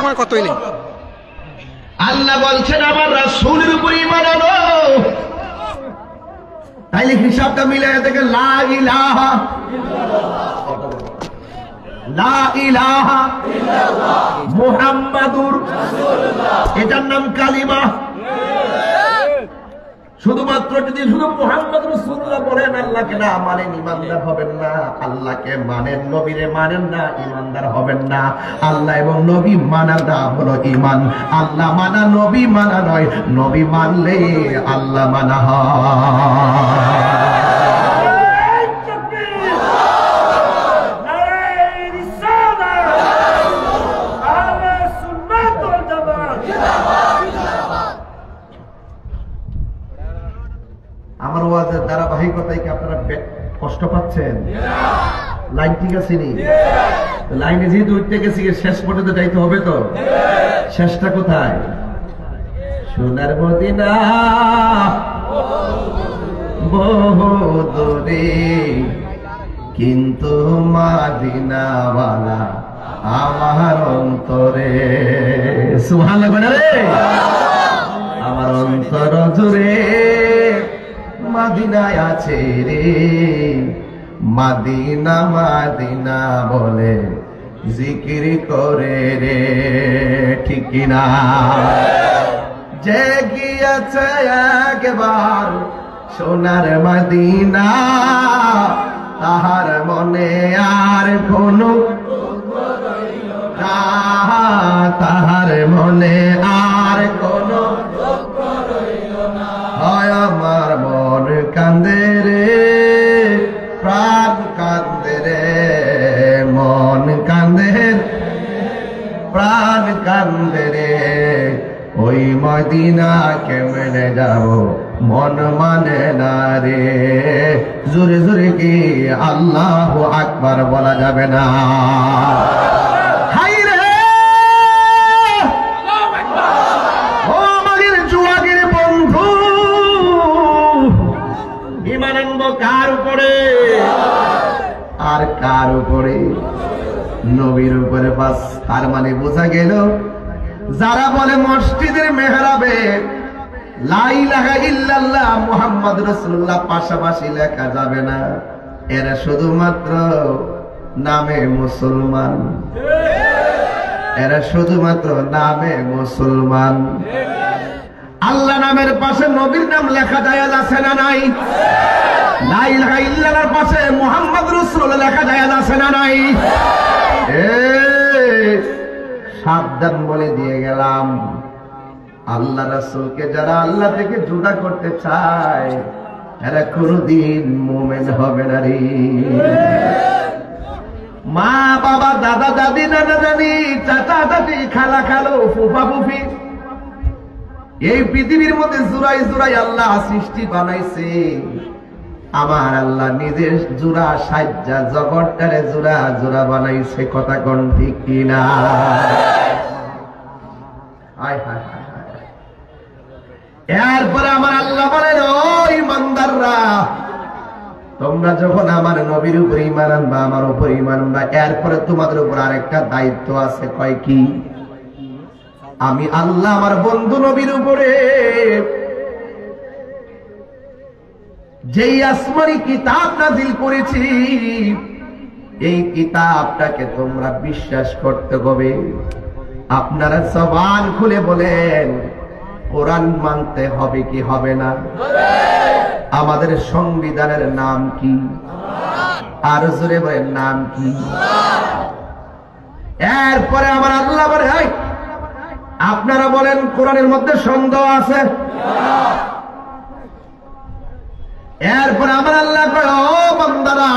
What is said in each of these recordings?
সময় কতই নেই। আল্লাহ বলছেন আমার রাসূলের উপর ঈমান আনো, তাইলে হিসাবটা মিলায় দেখে লা ইলাহা ইল্লাল্লাহ মুহাম্মাদুর রাসূলুল্লাহ, এটার নাম কালিমা। শুধুমাত্র যদি শুধু মুহাম্মদ রাসূলুল্লাহ বলেন আল্লাহকে না মানেন ঈমানদার হবেন না, আল্লাহকে মানেন নবীরে মানেন না ঈমানদার হবেন না। আল্লাহ এবং নবী মানার নাম হলো ঈমান। আল্লাহ মানা নবী মানা নয়, নবী মানলে আল্লাহ মানা হয়। আমার ওয়াজের ধারাবাহিকতায় কি আপনারা কষ্ট পাচ্ছেন? লাইন ঠিক আছে নি? লাইনে যেহেতু উঠতে গেছি শেষ পর্যন্ত যাইতে হবে তো। শেষটা কোথায়? সোনার মদিনা বহু দূরে, কিন্তু মদিনাওয়ালা আমার অন্তরে। সুবহানাল্লাহ বলে রে, আমার অন্তর জুড়ে মদিনায় আছে রে, মদিনা মদিনা বলে জিকির করে রে, ঠিক না? যে গিয়েছে একবার সোনার মদিনা, তাহার মনে আর কোনো না, তাহার মনে আর কোনো হয়। আমার মন কান্দে রে, প্রাণ কান্দে রে, মন কান্দে প্রাণ কান্দে রে, ওই মদিনা কেমনে যাব মন মানে না রে। জোরে জোরে কি আল্লাহু আকবার বলা যাবে না? কার উপরে আর কার উপরে? নবীর উপরে। বাস, তার মানে বোঝা গেল যারা বলে মসজিদের মেহরাবে লা ইলাহা ইল্লাল্লাহ মুহাম্মদ রাসূলুল্লাহ পাশাপাশি লেখা যাবে না, এরা শুধুমাত্র নামে মুসলমান, এরা শুধুমাত্র নামে মুসলমান। আল্লাহ নামের পাশে নবীর নাম লেখা যায় আছে না নাই? লা ইলাহা ইল্লাল্লাহর পাশে মুহাম্মদ রাসূলুল্লাহ লেখা যায় আছে না নাই? সাবধান বলে দিয়ে গেলাম, আল্লাহ রাসূলকে যারা আল্লাহ থেকে জুদা করতে চায় এরা কোনদিন মুমিন হবে না রে। মা বাবা দাদা দাদি নানা নানি চাচা চাচি খালা খালো ফুফা ফুফি, এই পৃথিবীর মধ্যে জোড়াই জোড়াই আল্লাহ সৃষ্টি বানাইছে। আমার আল্লাহ নিজের জোড়া সাজ্জা জগৎটারে জোড়া জোড়া বানাইছে, কথা কোন ঠিক কিনা? এরপরে আমার আল্লাহ বলেন, ও ইমানদাররা, তোমরা যখন আমার নবীর উপর ঈমান আনবা, আমার উপর ঈমান আনবা, এরপরে তোমাদের উপর আরেকটা দায়িত্ব আছে। কয় কি? আমি আল্লাহ আমার বন্ধু নবীর উপরে যেই আসমানি কিতাব নাযিল করেছি, এই কিতাবটাকে তোমরা বিশ্বাস করতে হবে। আপনারা জবান খুলে বলেন, কোরআন মানতে হবে কি হবে না? আমাদের সংবিধানের নাম কি? আর জোরে বলেন নাম কি? এরপরে আমার আল্লাহ বলে, আপনারা বলেন কোরআনের মধ্যে সন্দেহ আছে? এরপরে আমার আল্লাহ কয়, ও বান্দারা,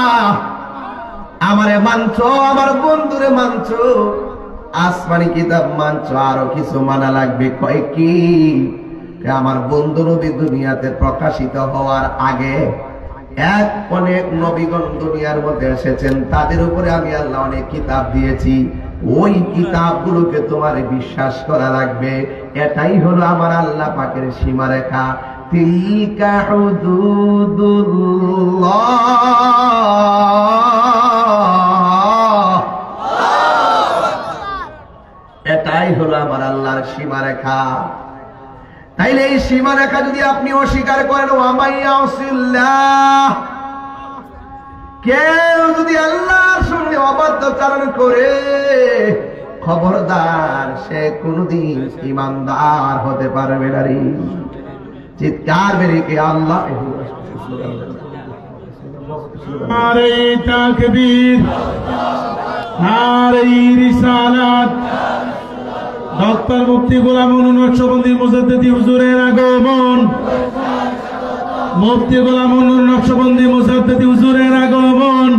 আমারে মানছো, আমার বন্ধুরে মানছো, আসমানি কিতাব মানছো, আরো কিছু মানা লাগবে। কয় কি? আমার বন্ধু নবী দুনিয়াতে প্রকাশিত হওয়ার আগে অনেক নবীগণ দুনিয়ার মধ্যে এসেছেন, তাদের উপরে আমি আল্লাহ অনেক কিতাব দিয়েছি, ওই কিতাবগুলোকে তোমার বিশ্বাস করা লাগবে। এটাই হলো আমার আল্লাহ পাকের সীমারেখা। তিলকা হুদুদুল্লাহ, এটাই হলো আমার আল্লাহর সীমারেখা। তাইলে এই সীমারেখা যদি আপনি অস্বীকার করেন, কেউ যদি আল্লাহর সঙ্গে অবাধ্যচারণ করে, খবরদার সে কোনদিন ঈমানদার হতে পারবে না রে। চিৎকার বেরিয়ে আল্লাহ নারে তাকবীর, নারে রিসালাত। ডক্টর মুফতি গোলাম মঈন নকশবন্দি মুজাদ্দিদি হুজুরের আগমন, মুফতি গোলাম মঈন নকশবন্দি মুজাদ্দিদি হুজুরের আগমন।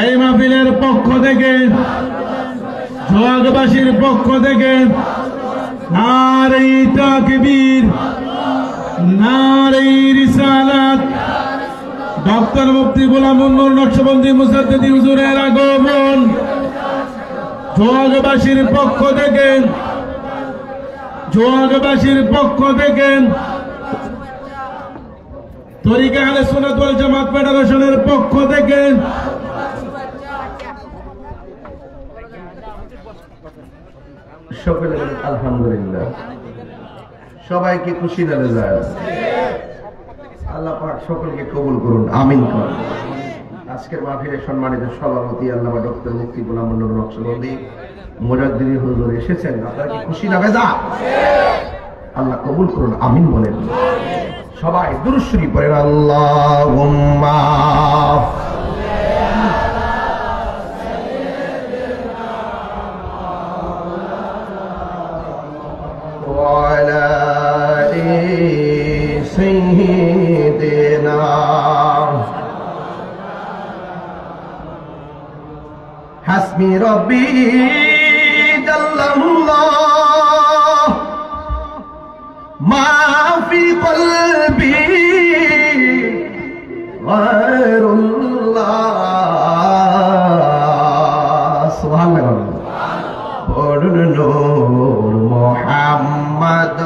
এই মাহফিলের পক্ষ থেকে, সোহাগবাসীর পক্ষ থেকে নারে তাকবীর, নারে রিসালাত। ডক্টর মুফতি গোলাম মঈন নকশবন্দি মুজাদ্দিদি হুজুরের আগমন। সোহাগবাসীর পক্ষ থেকে, সোহাগবাসীর পক্ষ থেকে, তরিকা আহলে সুন্নাত ওয়াল জামাত ফেডারেশনের পক্ষ থেকে সকলে আলহামদুলিল্লাহ। সবাইকে খুশি দিলে যায়। আল্লাহ পাক সকলকে কবুল করুন, আমিন করুন। আজকের মাহফিলের সম্মানিত সভাপতি আল্লামা ডক্টর মুফতি গোলাম মঈন নকশবন্দি মুজাদ্দিদি হুজুর এসেছেন। আপনারা কি খুশি না বেজা? আল্লাহ কবুল করুন, আমিন বলেন। সবাই দুরূদ শরীফ পড়েন। আল্লাহুম্মা হাসবি রব্বি জাল্লাল্লাহ মা ফি কলবি গায়রুল্লাহ। সুবহানাল্লাহ। পড়ুন নূর মুহাম্মদ